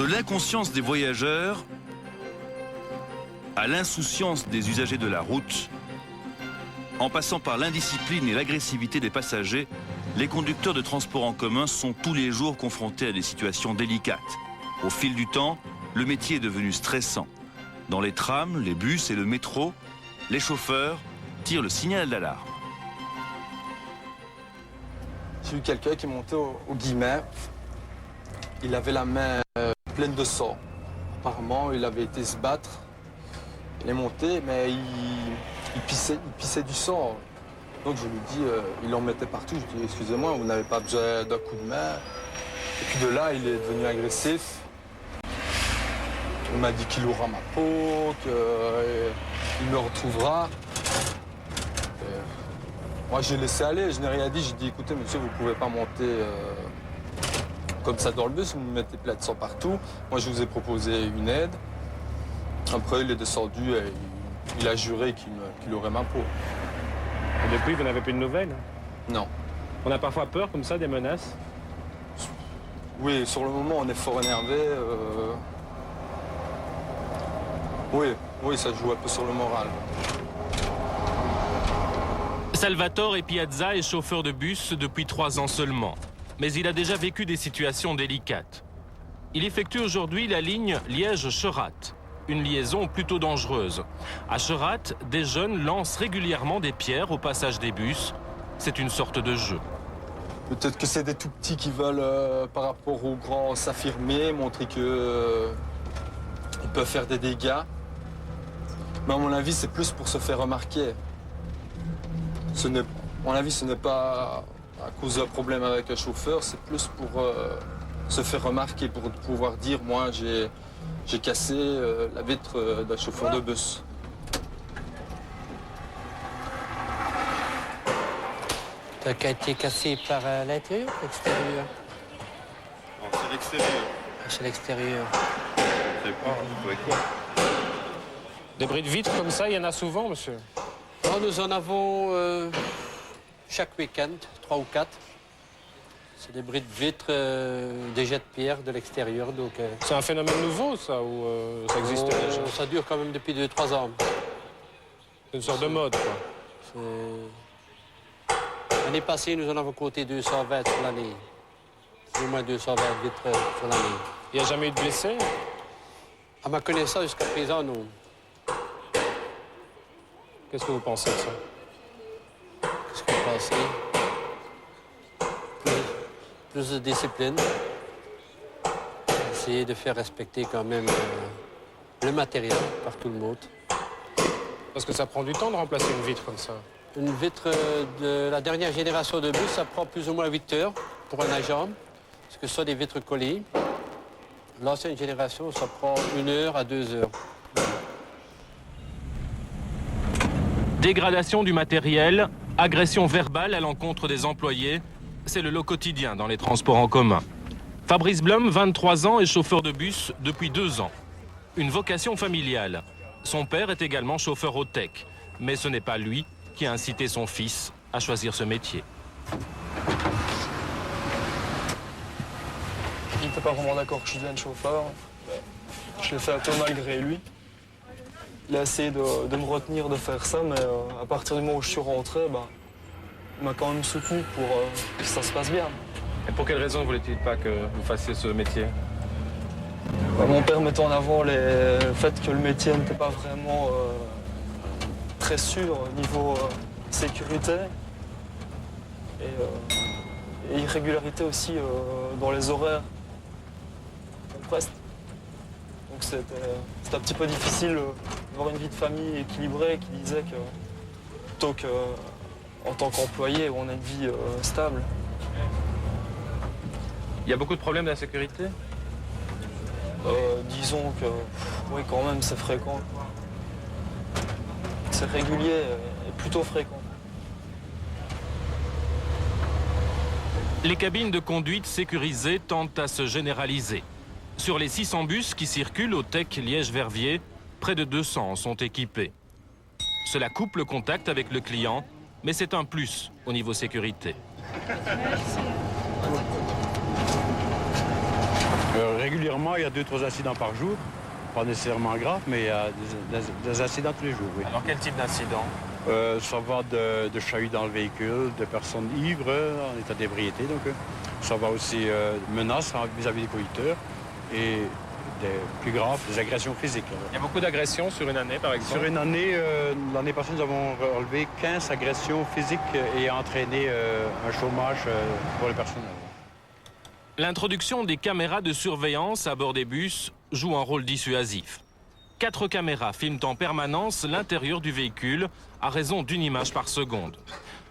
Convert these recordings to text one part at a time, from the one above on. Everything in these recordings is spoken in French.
De l'inconscience des voyageurs à l'insouciance des usagers de la route, en passant par l'indiscipline et l'agressivité des passagers, les conducteurs de transport en commun sont tous les jours confrontés à des situations délicates. Au fil du temps, le métier est devenu stressant. Dans les trams, les bus et le métro, les chauffeurs tirent le signal d'alarme. J'ai eu quelqu'un qui montait au guillemet. Il avait la main pleine de sang. Apparemment, il avait été se battre. Il est monté, mais il pissait du sang. Donc je lui dis, il en mettait partout. Je dis, excusez-moi, vous n'avez pas besoin d'un coup de main. Et puis de là, il est devenu agressif. Il m'a dit qu'il aura ma peau, qu'il me retrouvera. Moi, j'ai laissé aller, je n'ai rien dit. J'ai dit, écoutez, monsieur, vous ne pouvez pas monter comme ça dans le bus, vous me mettez plein de sang partout. Moi, je vous ai proposé une aide. Après, il est descendu et il a juré qu'il aurait ma peau. Et depuis, vous n'avez plus de nouvelles? Non. On a parfois peur, comme ça, des menaces? Oui, sur le moment, on est fort énervé. Oui, ça joue un peu sur le moral. Salvatore Piazza est chauffeur de bus depuis 3 ans seulement. Mais il a déjà vécu des situations délicates. Il effectue aujourd'hui la ligne Liège-Cherat, une liaison plutôt dangereuse. À Cherat, des jeunes lancent régulièrement des pierres au passage des bus. C'est une sorte de jeu. Peut-être que c'est des tout petits qui veulent, par rapport aux grands, s'affirmer, montrer qu'ils peuvent faire des dégâts. Mais à mon avis, c'est plus pour se faire remarquer. À mon avis, ce n'est pas à cause d'un problème avec un chauffeur, c'est plus pour se faire remarquer, pour pouvoir dire, moi, j'ai cassé la vitre d'un chauffeur de bus. T'as été cassé par l'intérieur ou l'extérieur? Non, c'est l'extérieur. C'est l'extérieur. C'est quoi? Des bris de vitres comme ça, il y en a souvent, monsieur? Non, nous en avons chaque week-end, 3 ou 4. C'est des bris de vitres, des jets de pierre de l'extérieur. C'est un phénomène nouveau, ça, ou ça existe déjà? Ça dure quand même depuis 2-3 ans. C'est une sorte de mode, quoi. L'année passée, nous en avons compté 220 sur l'année. Au moins 220 vitres sur l'année. Il n'y a jamais eu de blessés? À ma connaissance, jusqu'à présent, non. Qu'est-ce que vous pensez de ça? Qu'est-ce que vous pensez? Plus de discipline. Essayer de faire respecter quand même le matériel par tout le monde. Parce que ça prend du temps de remplacer une vitre comme ça. Une vitre de la dernière génération de bus, ça prend plus ou moins 8 heures pour un agent, parce que ce sont des vitres collées. L'ancienne génération, ça prend 1 heure à 2 heures. Dégradation du matériel, agression verbale à l'encontre des employés, c'est le lot quotidien dans les transports en commun. Fabrice Blum, 23 ans, est chauffeur de bus depuis 2 ans. Une vocation familiale. Son père est également chauffeur au tech, mais ce n'est pas lui qui a incité son fils à choisir ce métier. Il n'était pas vraiment d'accord que je devienne chauffeur. Je l'ai fait un peu malgré lui. Il a essayé de me retenir de faire ça, mais à partir du moment où je suis rentré, il m'a quand même soutenu pour que ça se passe bien. Et pour quelle raison voulait-il pas que vous fassiez ce métier? Mon père mettait en avant le fait que le métier n'était pas vraiment très sûr au niveau sécurité et irrégularité aussi dans les horaires. Presque. Donc c'était un petit peu difficile d'avoir une vie de famille équilibrée qui disait que plutôt qu'en tant qu'employé on a une vie stable. Il y a beaucoup de problèmes d'insécurité? Disons que oui, quand même, c'est fréquent. C'est régulier et plutôt fréquent. Les cabines de conduite sécurisées tendent à se généraliser. Sur les 600 bus qui circulent au Tech Liège-Verviers, près de 200 en sont équipés. Cela coupe le contact avec le client, mais c'est un plus au niveau sécurité. Régulièrement, il y a 2-3 incidents par jour. Pas nécessairement graves, mais il y a des incidents tous les jours, oui. Alors quel type d'incident? Ça va de chahut dans le véhicule, de personnes ivres, en état d'ébriété. Donc, ça va aussi de menaces vis-à-vis des conducteurs et des plus graves, des agressions physiques. Il y a beaucoup d'agressions sur une année, par exemple? Sur une année, l'année passée, nous avons relevé 15 agressions physiques et entraîné un chômage pour les personnes. L'introduction des caméras de surveillance à bord des bus joue un rôle dissuasif. 4 caméras filment en permanence l'intérieur du véhicule à raison d'une image par seconde.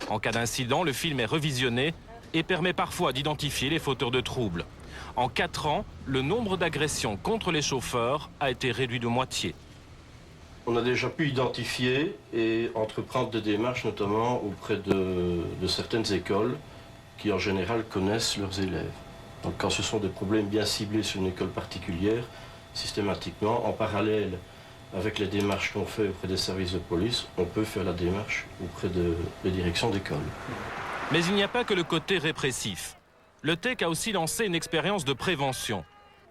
En cas d'incident, le film est revisionné et permet parfois d'identifier les fauteurs de troubles. En 4 ans, le nombre d'agressions contre les chauffeurs a été réduit de moitié. On a déjà pu identifier et entreprendre des démarches, notamment auprès de certaines écoles qui, en général, connaissent leurs élèves. Donc, quand ce sont des problèmes bien ciblés sur une école particulière, systématiquement, en parallèle avec les démarches qu'on fait auprès des services de police, on peut faire la démarche auprès des directions d'école. Mais il n'y a pas que le côté répressif. Le TEC a aussi lancé une expérience de prévention.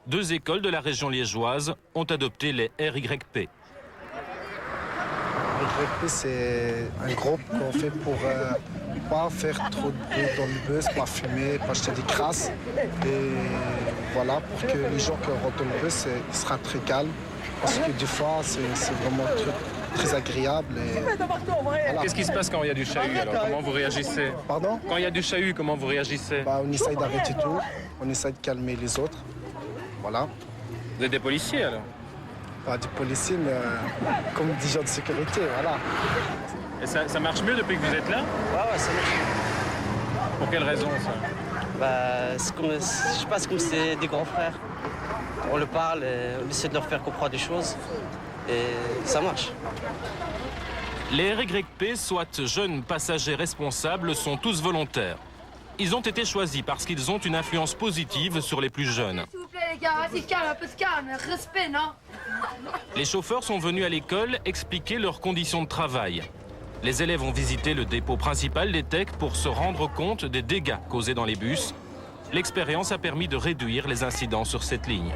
2 écoles de la région liégeoise ont adopté les RYP. RYP, c'est un groupe qu'on fait pour pas faire trop de bruit dans le bus, pas fumer, pas jeter des crasses. Et voilà, pour que les gens qui rentrent dans le bus, il sera très calme. Parce que des fois, c'est vraiment un truc très agréable. Voilà. Qu'est-ce qui se passe quand il y a du chahut alors? Comment vous réagissez? Pardon? Quand il y a du chahut, comment vous réagissez? On essaye d'arrêter tout, on essaye de calmer les autres. Voilà. Vous êtes des policiers alors? Pas des policiers, mais comme des gens de sécurité, voilà. Et ça marche mieux depuis que vous êtes là? Ouais, ça marche mieux. Pour quelle raison ça? C'est comme, je sais pas, c'est comme c'est des grands frères. On le parle, on essaie de leur faire comprendre des choses et ça marche. Les RYP, soit jeunes passagers responsables, sont tous volontaires. Ils ont été choisis parce qu'ils ont une influence positive sur les plus jeunes. S'il vous plaît les gars, restez calme, un peu de calme, respect, non? Les chauffeurs sont venus à l'école expliquer leurs conditions de travail. Les élèves ont visité le dépôt principal des TEC pour se rendre compte des dégâts causés dans les bus. L'expérience a permis de réduire les incidents sur cette ligne.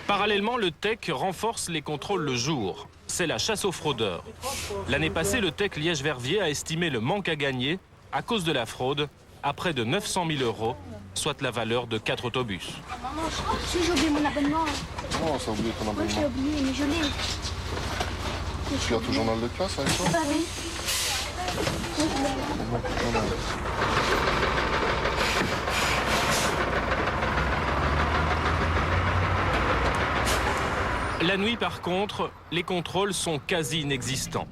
Parallèlement, le TEC renforce les contrôles le jour. C'est la chasse aux fraudeurs. L'année passée, le TEC Liège-Verviers a estimé le manque à gagner, à cause de la fraude, à près de 900 000 €, soit la valeur de 4 autobus. Maman, j'ai oublié mon abonnement. Non, ça a oublié ton abonnement. Oui, je l'ai oublié, mais je l'ai. Tu gardes ton journal de classe avec toi? Oui. La nuit, par contre, les contrôles sont quasi inexistants.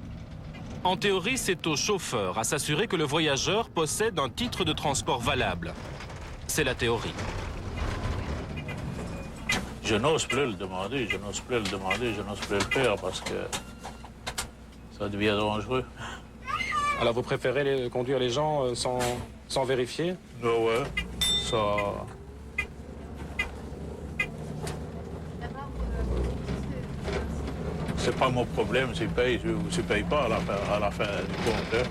En théorie, c'est au chauffeur à s'assurer que le voyageur possède un titre de transport valable. C'est la théorie. Je n'ose plus le demander, je n'ose plus le faire parce que ça devient dangereux. Alors vous préférez conduire les gens sans vérifier? Ouais, ça... C'est pas mon problème s'ils payent ou s'ils payent pas à la fin du compte.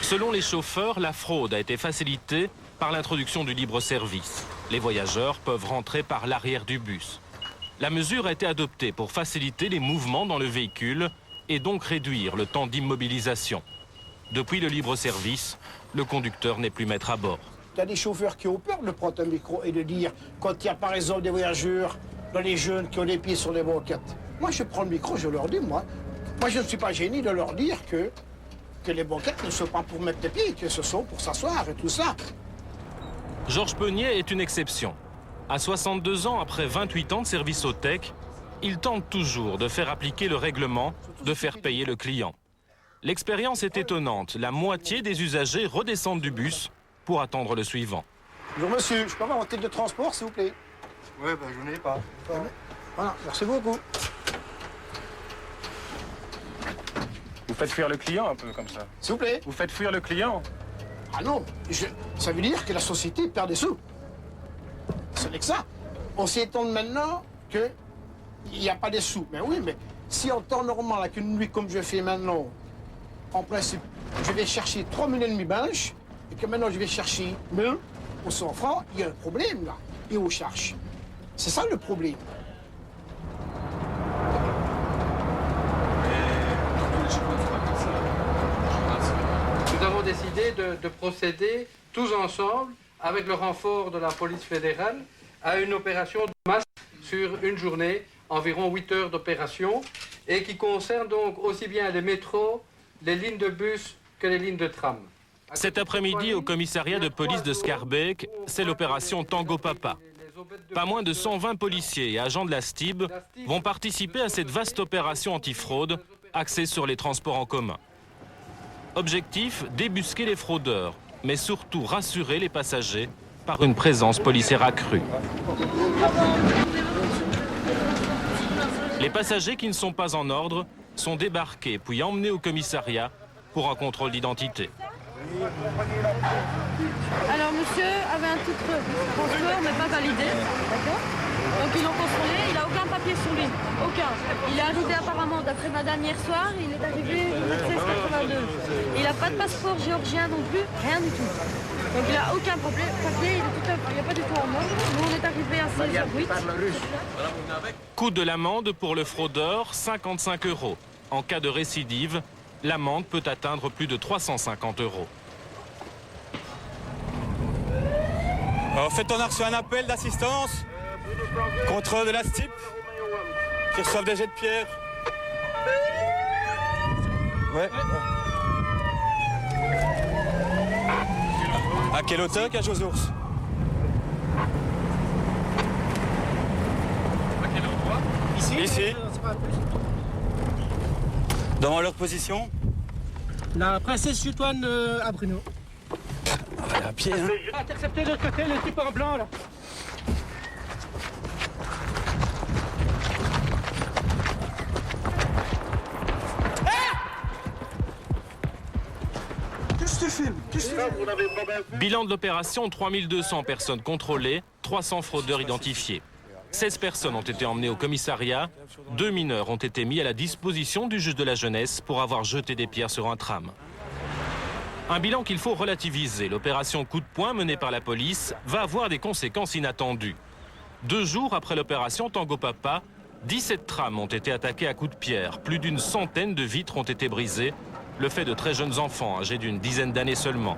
Selon les chauffeurs, la fraude a été facilitée par l'introduction du libre-service. Les voyageurs peuvent rentrer par l'arrière du bus. La mesure a été adoptée pour faciliter les mouvements dans le véhicule et donc réduire le temps d'immobilisation. Depuis le libre-service, le conducteur n'est plus maître à bord. Il y a des chauffeurs qui ont peur de prendre un micro et de dire, quand il y a par exemple des voyageurs, dans les jeunes qui ont les pieds sur les banquettes. Moi, je prends le micro, je leur dis, moi je ne suis pas gêné de leur dire que les banquettes ne sont pas pour mettre des pieds, que ce sont pour s'asseoir et tout ça. Georges Peunier est une exception. À 62 ans, après 28 ans de service au TEC, il tente toujours de faire appliquer le règlement, de faire payer le client. L'expérience est étonnante. La moitié des usagers redescendent du bus pour attendre le suivant. Bonjour monsieur, je peux avoir votre titre de transport, s'il vous plaît? Ouais, je n'ai pas. Voilà, merci beaucoup. Vous faites fuir le client un peu comme ça. S'il vous plaît? Vous faites fuir le client? Ah non, ça veut dire que la société perd des sous. Ce n'est que ça. On s'étonne maintenant qu'il n'y a pas des sous. Mais oui, mais si en temps normal, avec une nuit comme je fais maintenant, en principe, je vais chercher 3 000 et demi belges, et que maintenant je vais chercher 1000 ou 100 francs, il y a un problème là. Et on cherche. C'est ça le problème. Nous avons décidé de procéder tous ensemble, avec le renfort de la police fédérale, à une opération de masse sur une journée, environ 8 heures d'opération, et qui concerne donc aussi bien les métros, les lignes de bus que les lignes de tram. Cet après-midi, au commissariat de police de Schaerbeek, c'est l'opération Tango Papa. Pas moins de 120 policiers et agents de la STIB vont participer à cette vaste opération antifraude axée sur les transports en commun. Objectif, débusquer les fraudeurs, mais surtout rassurer les passagers par une présence policière accrue. Les passagers qui ne sont pas en ordre sont débarqués puis emmenés au commissariat pour un contrôle d'identité. Alors monsieur avait un titre de transport mais pas validé, d'accord? Donc ils l'ont contrôlé, il n'a aucun papier sur lui, aucun. Il est arrivé apparemment, d'après madame hier soir, il est arrivé le 1682. Il n'a pas de passeport géorgien non plus, rien du tout. Donc il n'a aucun papier, il n'est pas du tout en ordre. Nous on est arrivé à 16h08. Coût de l'amende pour le fraudeur, 55 €. En cas de récidive, l'amende peut atteindre plus de 350 €. En fait, on a reçu un appel d'assistance contre de la STIB qui reçoivent des jets de pierre. Ouais. À quelle hauteur, cage aux ours? À quel endroit? Ici. Dans leur position? La princesse Chutoine à Bruno. À pied, hein. Intercepté de l'autre côté, le type en blanc là. Qu'est-ce que tu filmes? Bilan de l'opération, 3200 personnes contrôlées, 300 fraudeurs identifiés. 16 personnes ont été emmenées au commissariat, 2 mineurs ont été mis à la disposition du juge de la jeunesse pour avoir jeté des pierres sur un tram. Un bilan qu'il faut relativiser. L'opération coup de poing menée par la police va avoir des conséquences inattendues. 2 jours après l'opération Tango Papa, 17 trams ont été attaqués à coups de pierre. Plus d'une centaine de vitres ont été brisées, le fait de très jeunes enfants âgés d'une dizaine d'années seulement.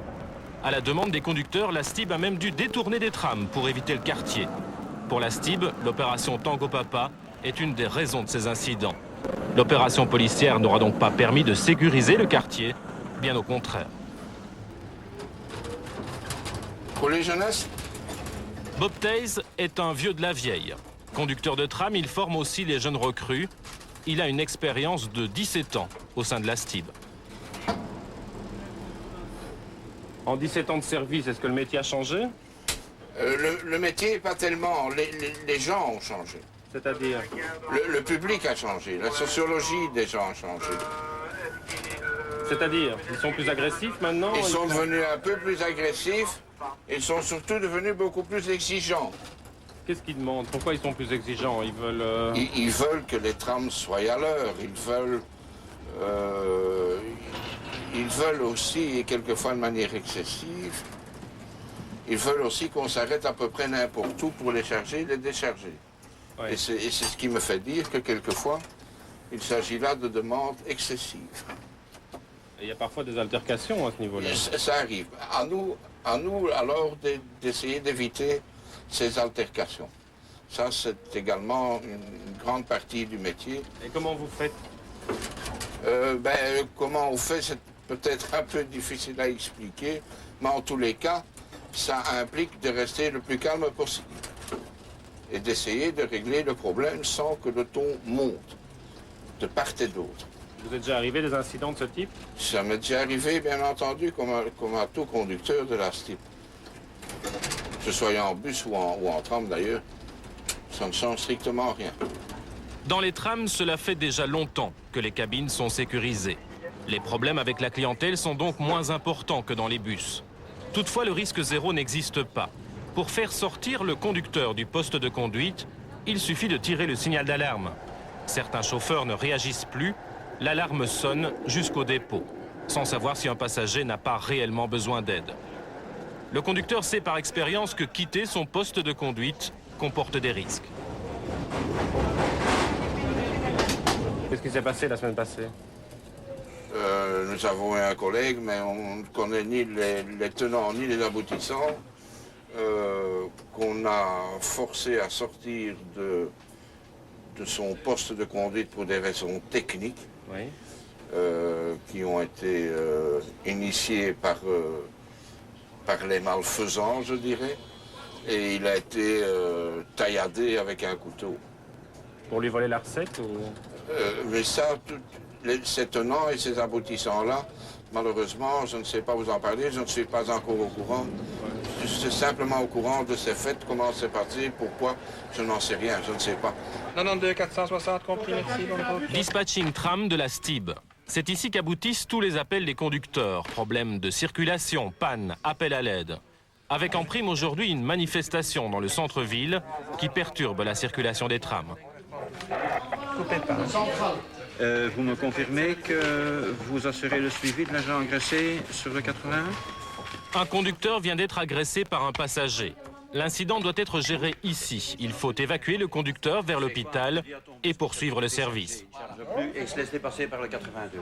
À la demande des conducteurs, la STIB a même dû détourner des trams pour éviter le quartier. Pour la STIB, l'opération Tango Papa est une des raisons de ces incidents. L'opération policière n'aura donc pas permis de sécuriser le quartier, bien au contraire. Pour les jeunesses, Bob Taze est un vieux de la vieille. Conducteur de tram, il forme aussi les jeunes recrues. Il a une expérience de 17 ans au sein de la STIB. En 17 ans de service, est-ce que le métier a changé? le métier, pas tellement. Les gens ont changé. C'est-à-dire? Le public a changé. La sociologie des gens a changé. C'est-à-dire? Ils sont plus agressifs maintenant? Ils sont devenus un peu plus agressifs. Ils sont surtout devenus beaucoup plus exigeants. Qu'est-ce qu'ils demandent? Pourquoi ils sont plus exigeants? Ils veulent... Ils veulent que les trams soient à l'heure. Ils veulent aussi, et quelquefois de manière excessive, ils veulent aussi qu'on s'arrête à peu près n'importe où pour les charger et les décharger. Ouais. Et c'est ce qui me fait dire que quelquefois, il s'agit là de demandes excessives. Et il y a parfois des altercations à ce niveau-là. Ça arrive. À nous alors d'essayer d'éviter ces altercations. Ça, c'est également une grande partie du métier. Et comment vous faites? Comment on fait, c'est peut-être un peu difficile à expliquer, mais en tous les cas, ça implique de rester le plus calme possible et d'essayer de régler le problème sans que le ton monte de part et d'autre. Vous êtes déjà arrivé des incidents de ce type? Ça m'est déjà arrivé, bien entendu, comme à tout conducteur de la STIB. Que ce soit en bus ou en tram d'ailleurs, ça ne change strictement rien. Dans les trams, cela fait déjà longtemps que les cabines sont sécurisées. Les problèmes avec la clientèle sont donc moins importants que dans les bus. Toutefois, le risque zéro n'existe pas. Pour faire sortir le conducteur du poste de conduite, il suffit de tirer le signal d'alarme. Certains chauffeurs ne réagissent plus, l'alarme sonne jusqu'au dépôt, sans savoir si un passager n'a pas réellement besoin d'aide. Le conducteur sait par expérience que quitter son poste de conduite comporte des risques. Qu'est-ce qui s'est passé la semaine passée? Nous avons un collègue, mais on ne connaît ni les tenants ni les aboutissants, qu'on a forcé à sortir de son poste de conduite pour des raisons techniques, Oui. qui ont été initiées par les malfaisants, je dirais. Et il a été tailladé avec un couteau. Pour lui voler la recette ou... Mais ça, ces tenants et ces aboutissants-là, malheureusement, je ne sais pas vous en parler, je ne suis pas encore au courant. Je suis simplement au courant de ces faits, comment c'est passé, pourquoi, je n'en sais rien, je ne sais pas. 92 460 compris, merci. Dispatching tram de la STIB. C'est ici qu'aboutissent tous les appels des conducteurs. Problèmes de circulation, panne, appel à l'aide. Avec en prime aujourd'hui une manifestation dans le centre-ville qui perturbe la circulation des trams. Vous me confirmez que vous assurez le suivi de l'agent agressé sur le 81? Un conducteur vient d'être agressé par un passager. L'incident doit être géré ici. Il faut évacuer le conducteur vers l'hôpital et poursuivre le service. Et se laisser passer par le 82.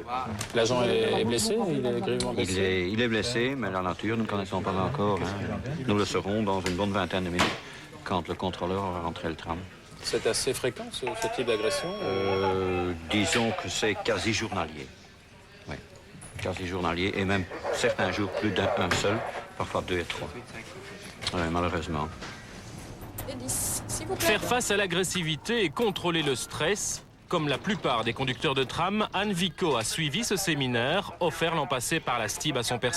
L'agent est blessé? Il est grièvement blessé? Il est blessé, mais la nature, nous ne connaissons pas encore. Nous le saurons dans une bonne vingtaine de minutes, quand le contrôleur aura rentré le tram. C'est assez fréquent, ce type d'agression? Disons que c'est quasi journalier. Oui, quasi journalier, et même certains jours plus d'un seul, parfois 2 et 3. Oui, malheureusement. Faire face à l'agressivité et contrôler le stress, comme la plupart des conducteurs de tram, Anne Vico a suivi ce séminaire offert l'an passé par la STIB à son personnel.